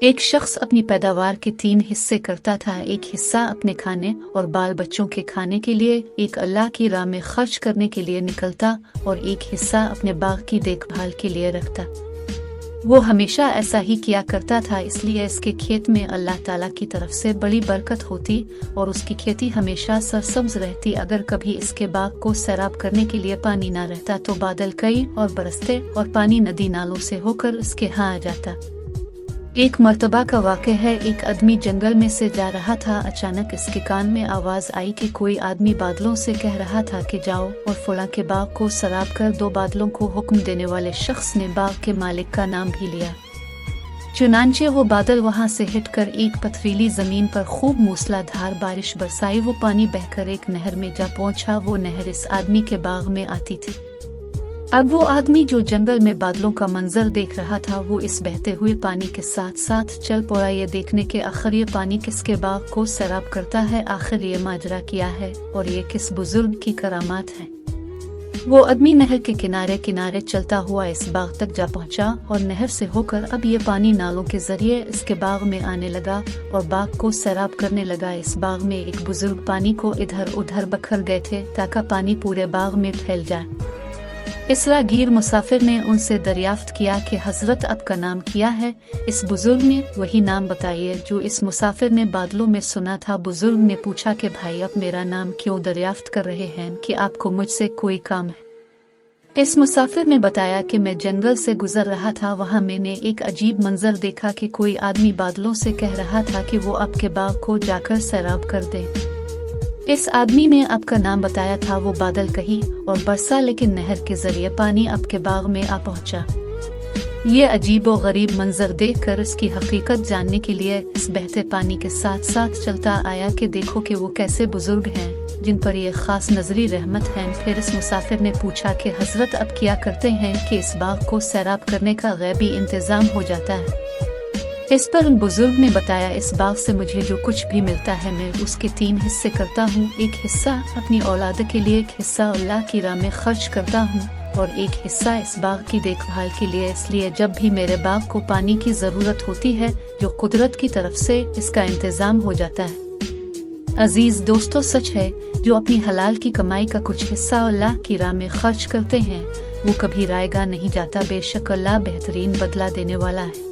एक शख्स अपनी पैदावार के 3 हिस्से करता था। एक हिस्सा अपने खाने और बाल बच्चों के खाने के लिए, एक अल्लाह की राह में खर्च करने के लिए निकलता और एक हिस्सा अपने बाग की देखभाल के लिए रखता। वो हमेशा ऐसा ही किया करता था, इसलिए इसके खेत में अल्लाह ताला की तरफ से बड़ी बरकत होती और उसकी खेती हमेशा सरसब्ज रहती। अगर कभी इसके बाग को सैराब करने के लिए पानी ना रहता तो बादल कई और बरसते और पानी नदी नालों से होकर इसके यहाँ आ जाता। एक मर्तबा का वाक़या है, एक आदमी जंगल में से जा रहा था। अचानक इसके कान में आवाज़ आई कि कोई आदमी बादलों से कह रहा था कि जाओ और फलां के बाग को सैराब कर दो। बादलों को हुक्म देने वाले शख्स ने बाग के मालिक का नाम भी लिया। चुनांचे वो बादल वहां से हिटकर एक पथरीली जमीन पर खूब मूसलाधार बारिश बरसाई। वो पानी बहकर एक नहर में जा पहुंचा। वो नहर इस आदमी के बाग में आती थी। अब वो आदमी जो जंगल में बादलों का मंजर देख रहा था, वो इस बहते हुए पानी के साथ साथ चल पड़ा, ये देखने के आखिर ये पानी किसके बाग को सैराब करता है, आखिर ये माजरा क्या है और ये किस बुजुर्ग की करामात है। वो आदमी नहर के किनारे किनारे चलता हुआ इस बाग तक जा पहुंचा और नहर से होकर अब ये पानी नालों के जरिए इसके बाग में आने लगा और बाग को सैराब करने लगा। इस बाग में एक बुजुर्ग पानी को इधर उधर बखर गए थे ताकि पानी पूरे बाग में फैल जाए। इस राहगीर मुसाफिर ने उनसे दरियाफ्त किया कि हजरत आपका नाम क्या है। इस बुजुर्ग ने वही नाम बताइए जो इस मुसाफिर ने बादलों में सुना था। बुजुर्ग ने पूछा कि भाई आप मेरा नाम क्यों दरियाफ्त कर रहे हैं, कि आपको मुझसे कोई काम है। इस मुसाफिर ने बताया कि मैं जंगल से गुजर रहा था, वहाँ मैंने एक अजीब मंजर देखा कि कोई आदमी बादलों से कह रहा था कि वो आपके बाग को जाकर सैराब कर दे। इस आदमी ने आपका नाम बताया था, वो बादल कही और बरसा, लेकिन नहर के जरिए पानी आपके बाग में आ पहुंचा। ये अजीब और गरीब मंजर देखकर इसकी हकीकत जानने के लिए इस बहते पानी के साथ साथ चलता आया कि देखो कि वो कैसे बुजुर्ग हैं जिन पर ये खास नजरी रहमत है। फिर इस मुसाफिर ने पूछा कि हजरत अब क्या करते हैं कि इस बाग को सैराब करने का गैबी इंतजाम हो जाता है। इस पर उन बुजुर्ग ने बताया, इस बाग से मुझे जो कुछ भी मिलता है मैं उसके 3 हिस्से करता हूँ। एक हिस्सा अपनी औलाद के लिए, एक हिस्सा अल्लाह की राह में खर्च करता हूँ और एक हिस्सा इस बाग की देखभाल के लिए। इसलिए जब भी मेरे बाग को पानी की जरूरत होती है, जो कुदरत की तरफ से इसका इंतजाम हो जाता है। अजीज दोस्तों, सच है जो अपनी हलाल की कमाई का कुछ हिस्सा अल्लाह की राह में खर्च करते हैं वो कभी रायगा नहीं जाता। बेशक अल्लाह बेहतरीन बदला देने वाला है।